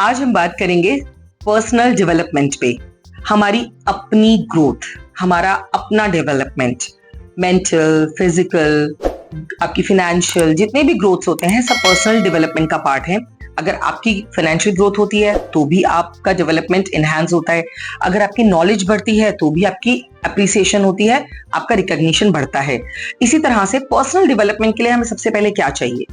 आज हम बात करेंगे पर्सनल डेवलपमेंट पे। हमारी अपनी ग्रोथ, हमारा अपना डेवलपमेंट, मेंटल, फिजिकल, आपकी फाइनेंशियल, जितने भी ग्रोथ्स होते हैं सब पर्सनल डेवलपमेंट का पार्ट है। अगर आपकी फाइनेंशियल ग्रोथ होती है तो भी आपका डेवलपमेंट इनहैंस होता है। अगर आपकी नॉलेज बढ़ती है तो भी आपकी अप्रिसिएशन होती है, आपका रिकॉग्निशन बढ़ता है। इसी तरह से पर्सनल डेवलपमेंट के लिए हमें सबसे पहले क्या चाहिए?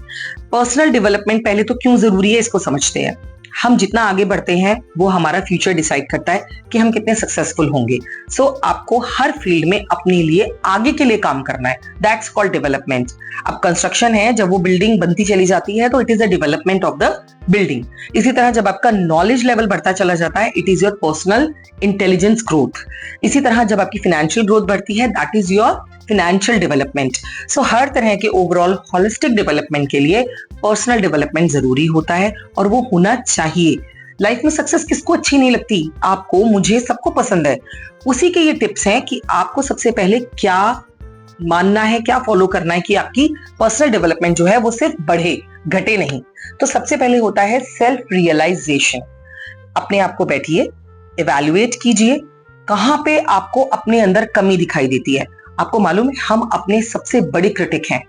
पर्सनल डेवलपमेंट पहले तो क्यों जरूरी है इसको समझते हैं। हम जितना आगे बढ़ते हैं वो हमारा फ्यूचर डिसाइड करता है कि हम कितने सक्सेसफुल होंगे। सो आपको हर फील्ड में अपने लिए आगे के लिए काम करना है। That's called development. अब कंस्ट्रक्शन है, जब वो बिल्डिंग बनती चली जाती है तो it is the development of the building. इसी तरह जब आपका नॉलेज लेवल बढ़ता चला जाता है, it is your personal intelligence growth. इसी तरह जब आपकी फाइनेंशियल ग्रोथ बढ़ती है, that is your financial development. So हर तरह के ओवरऑल होलिस्टिक डेवलपमेंट के लिए पर्सनल डेवलपमेंट जरूरी होता है और वो होना चाहिए। लाइफ में सक्सेस किसको अच्छी नहीं लगती? आपको, मुझे, सबको पसंद है। उसी के ये टिप्स हैं कि आपको सबसे पहले क्या मानना है, क्या फॉलो करना है कि आपकी पर्सनल डेवलपमेंट जो है वो सिर्फ बढ़े, घटे नहीं। तो सबसे पहले होता है सेल्फ रियलाइजेशन। अपने आप को बैठिए, इवैल्यूएट कीजिए, कहां पे आपको अपने अंदर कमी दिखाई देती है। आपको मालूम है हम अपने सबसे बड़े क्रिटिक हैं।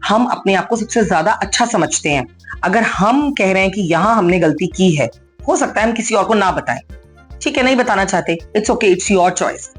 हम अपने आप को सबसे ज्यादा अच्छा समझते हैं। अगर हम कह रहे हैं कि यहां हमने गलती की है, हो सकता है हम किसी और को ना बताएं, ठीक है, नहीं बताना चाहते, it's okay, it's your choice.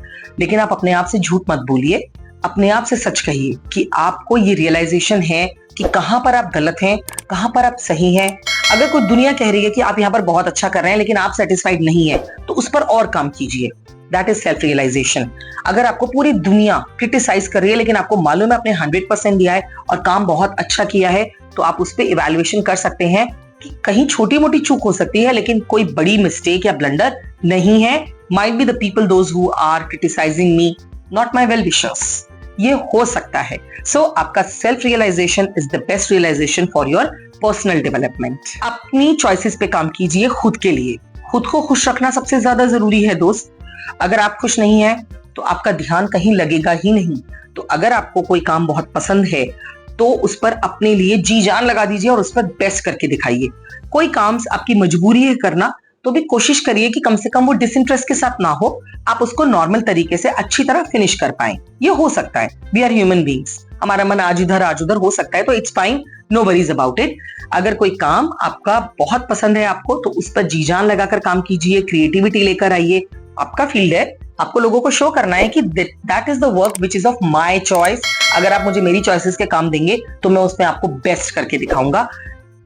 लेकिन आप अपने आप से झूठ मत बोलिए, अपने आप से सच कहिए कि आपको ये रियलाइजेशन है कि कहां पर आप गलत हैं, कहां पर आप सही हैं। अगर कोई दुनिया कह रही है कि आप यहाँ पर बहुत अच्छा कर रहे हैं लेकिन आप सेटिस्फाइड नहीं है, तो उस पर और काम कीजिए। That is self realization. अगर आपको पूरी दुनिया क्रिटिसाइज कर रही है लेकिन आपको मालूम है आपने 100% दिया है और काम बहुत अच्छा किया है, तो आप उस पर इवैल्यूएशन कर सकते हैं कि कहीं छोटी मोटी चूक हो सकती है लेकिन कोई बड़ी मिस्टेक या ब्लंडर नहीं है। Might be the people those who are criticizing me, not my well wishers. ये हो सकता है। सो आपका self realization is the best realization for your personal development. अपनी चॉइसेस पे काम कीजिए खुद के लिए। खुद को खुश रखना सबसे ज्यादा जरूरी है दोस्त। अगर आप खुश नहीं हैं तो आपका ध्यान कहीं लगेगा ही नहीं। तो अगर आपको कोई काम बहुत पसंद है तो उस पर अपने लिए जी जान लगा दीजिए और उस पर बेस्ट करके दिखाइए। कोई काम आपकी मजबूरी है करना, तो भी कोशिश करिए कि कम से कम वो डिसइंटरेस्ट के साथ ना हो, आप उसको नॉर्मल तरीके से अच्छी तरह फिनिश कर पाए। ये हो सकता है, वी आर ह्यूमन बीइंग्स, हमारा मन आज इधर आज उधर हो सकता है, तो it's fine, no worries about it. अगर कोई काम आपका बहुत पसंद है आपको, तो उस पर जी जान लगाकर काम कीजिए, क्रिएटिविटी लेकर आइए। आपका फील्ड है, आपको लोगों को शो करना है कि that is the work which is of my choice. अगर आप मुझे मेरी चॉइसेस के काम देंगे तो मैं उसमें आपको बेस्ट करके दिखाऊंगा।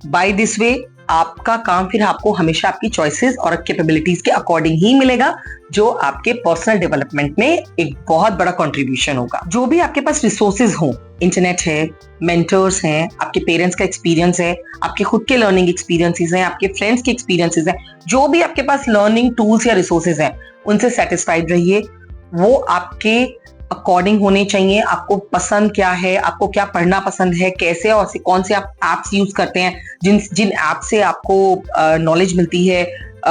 बाय दिस वे आपका काम फिर आपको हमेशा आपकी चॉइसेस और कैपेबिलिटीज के अकॉर्डिंग ही मिलेगा, जो आपके पर्सनल डेवलपमेंट में एक बहुत बड़ा कंट्रीब्यूशन होगा। जो भी आपके पास रिसोर्सेज हो, इंटरनेट है, मेंटर्स हैं, आपके पेरेंट्स का एक्सपीरियंस है, आपके खुद के लर्निंग एक्सपीरियंसेस हैं, आपके फ्रेंड्स के एक्सपीरियंसेस हैं, जो भी आपके पास लर्निंग टूल्स या रिसोर्सेज हैं, उनसे सेटिस्फाइड रहिए। वो आपके अकॉर्डिंग होने चाहिए। आपको पसंद क्या है, आपको क्या पढ़ना पसंद है, कैसे और कौन से आप एप्स यूज करते हैं, जिन ऐप से आपको नॉलेज मिलती है,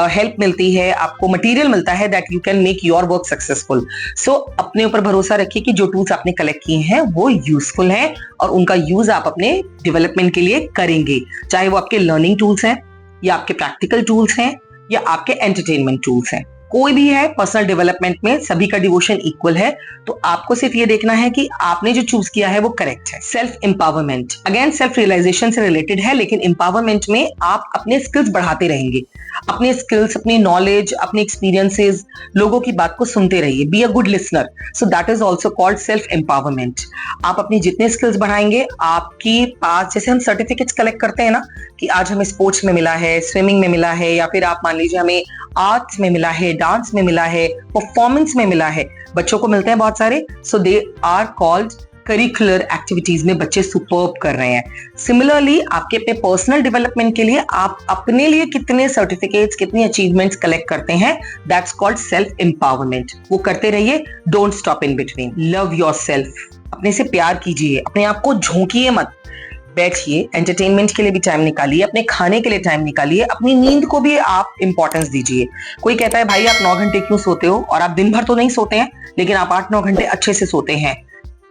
हेल्प मिलती है, आपको मटेरियल मिलता है that you can make your work successful. So अपने ऊपर भरोसा रखिए कि जो टूल्स आपने कलेक्ट किए हैं वो यूजफुल हैं और उनका यूज आप अपने डेवलपमेंट के लिए करेंगे, चाहे वो आपके लर्निंग टूल्स हैं या आपके प्रैक्टिकल टूल्स हैं या आपके एंटरटेनमेंट टूल्स हैं। कोई भी है, पर्सनल डेवलपमेंट में सभी का डिवोशन इक्वल है। तो आपको सिर्फ ये देखना है कि आपने जो चूज किया है वो करेक्ट है। Self empowerment, again self realization से रिलेटेड है, लेकिन एम्पावरमेंट में आप अपने स्किल्स बढ़ाते रहेंगे। अपने स्किल्स, अपनी नॉलेज, अपने एक्सपीरियंसेस, लोगों की बात को सुनते रहिए। Be a good listener. So that is also called self empowerment. आप अपनी जितने स्किल्स बढ़ाएंगे, आपके पास, जैसे हम सर्टिफिकेट्स कलेक्ट करते हैं ना कि आज हमें स्पोर्ट्स में मिला है, स्विमिंग में मिला है, या फिर आप मान लीजिए हमें आर्ट्स में मिला है, डांस में मिला है, परफॉर्मेंस में मिला है, बच्चों को मिलते हैं बहुत सारे। So they are called curricular activities में बच्चे सुपर्ब कर रहे हैं। सिमिलरली आपके अपने पर्सनल डेवलपमेंट के लिए आप अपने लिए कितने सर्टिफिकेट्स, कितनी अचीवमेंट्स कलेक्ट करते हैं, दैट्स कॉल्ड सेल्फ एम्पावरमेंट। वो करते रहिए, don't stop in between. Love yourself, अपने से प्यार कीजिए, अपने आप को झोंकिए मत। बैठिए, एंटरटेनमेंट के लिए भी टाइम निकालिए, अपने खाने के लिए टाइम निकालिए, अपनी नींद को भी आप इंपॉर्टेंस दीजिए। कोई कहता है भाई आप 9 घंटे क्यों सोते हो, और आप दिन भर तो नहीं सोते हैं लेकिन आप 8-9 घंटे अच्छे से सोते हैं।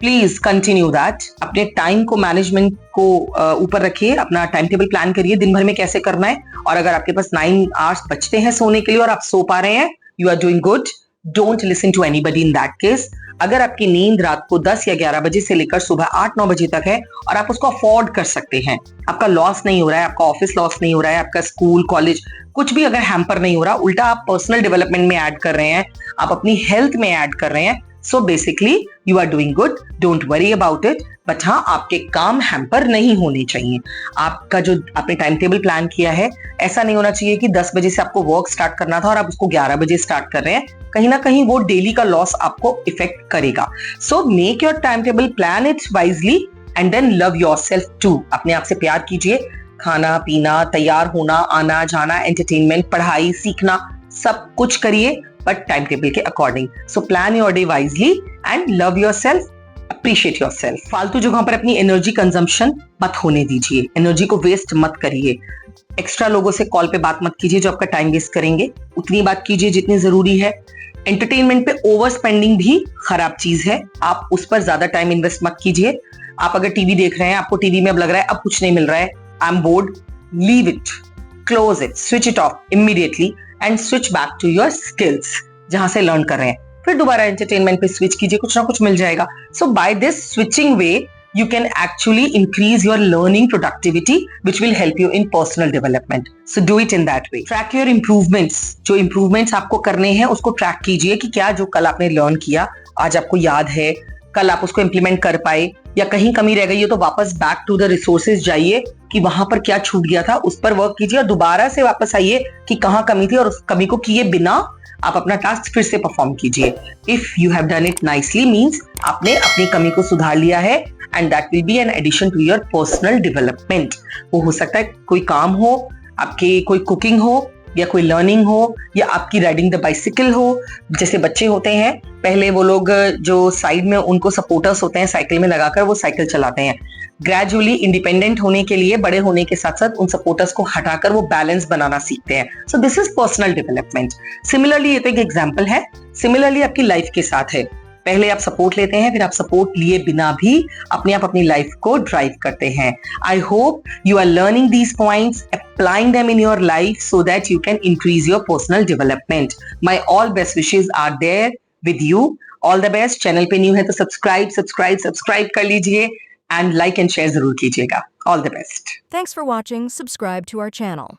Please continue that. अपने टाइम को मैनेजमेंट को ऊपर रखिए, अपना टाइम टेबल प्लान करिए दिन भर में कैसे करना है। और अगर आपके पास 9 आवर्स बचते हैं सोने के लिए और आप सो पा रहे हैं, you are doing good. Don't listen to anybody in that case. अगर आपकी नींद रात को 10 या 11 बजे से लेकर सुबह 8-9 बजे तक है और आप उसको अफोर्ड कर सकते हैं, आपका लॉस नहीं हो रहा है, आपका ऑफिस लॉस नहीं हो रहा है, आपका स्कूल कॉलेज कुछ भी अगर हैम्पर नहीं हो रहा, उल्टा आप पर्सनल डेवलपमेंट में ऐड कर रहे हैं, आप अपनी हेल्थ में ऐड कर रहे हैं, so basically you are doing good. Don't worry about it. But हाँ, आपके काम हैम्पर नहीं होने चाहिए। आपका जो आपने टाइम टेबल प्लान किया है, ऐसा नहीं होना चाहिए कि 10 बजे से आपको वर्क स्टार्ट करना था और आप उसको 11 बजे स्टार्ट कर रहे हैं। कहीं ना कहीं वो डेली का लॉस आपको इफेक्ट करेगा। So make your time table, plan it wisely and then love yourself too. अपने आप से प्यार कीजिए। खाना पीना, तैयार होना, आना जाना, एंटरटेनमेंट, पढ़ाई, सीखना, सब कुछ करिए बट टाइम टेबल के according. So plan your day wisely and love yourself, appreciate yourself. फालतू जगहों पर अपनी एनर्जी कंजम्पशन मत होने दीजिए, एनर्जी को वेस्ट मत करिए। एक्स्ट्रा लोगों से कॉल पे बात मत कीजिए जो आपका टाइम वेस्ट करेंगे, उतनी बात कीजिए जितनी जरूरी है। एंटरटेनमेंट पे ओवर स्पेंडिंग भी खराब चीज है, आप उस पर ज्यादा टाइम इन्वेस्ट मत कीजिए। आप अगर टीवी देख रहे हैं, आपको टीवी में अब लग रहा है अब कुछ नहीं मिल रहा है, I am bored, leave it, close it, switch it off immediately and switch back to your skills, जहां से लर्न कर रहे हैं। फिर दोबारा एंटरटेनमेंट पे स्विच कीजिए, कुछ ना कुछ मिल जाएगा। So by this switching way you can actually increase your learning productivity, which will help you in personal development. So do it in that way. Track your improvements. जो improvements आपको करने हैं उसको track कीजिए कि क्या जो कल आपने learn किया आज आपको याद है, कल आप उसको implement कर पाए, या कहीं कमी रह गई है तो वापस back to the resources जाइए कि वहां पर क्या छूट गया था, उस पर वर्क कीजिए और दोबारा से वापस आइए कि कहाँ कमी थी और उस कमी को किए बिना आप अपना टास्क फिर से परफॉर्म कीजिए। If you have done it nicely means आपने अपनी कमी को सुधार लिया है and that will be an addition to your personal development. वो हो सकता है कोई काम हो, आपकी कोई कुकिंग हो, या कोई लर्निंग हो, या आपकी राइडिंग द बाइसिकल हो। जैसे बच्चे होते हैं, पहले वो लोग जो साइड में उनको सपोर्टर्स होते हैं साइकिल में लगाकर वो साइकिल चलाते हैं। ग्रेजुअली इंडिपेंडेंट होने के लिए, बड़े होने के साथ साथ उन सपोर्टर्स को हटाकर वो बैलेंस बनाना सीखते हैं। So this is personal development. Similarly ये तो एक एग्जाम्पल है, सिमिलरली आपकी लाइफ के साथ है। पहले आप सपोर्ट लेते हैं, फिर आप सपोर्ट लिए बिना भी अपने आप अपनी लाइफ को ड्राइव करते हैं। I hope you are learning these points, applying them in your life so that you can increase your personal development. My all best wishes are there with you. All the best. Channel पे new है तो subscribe कर लीजिए and like and share जरूर कीजिएगा। All the best. Thanks for watching. Subscribe to our channel.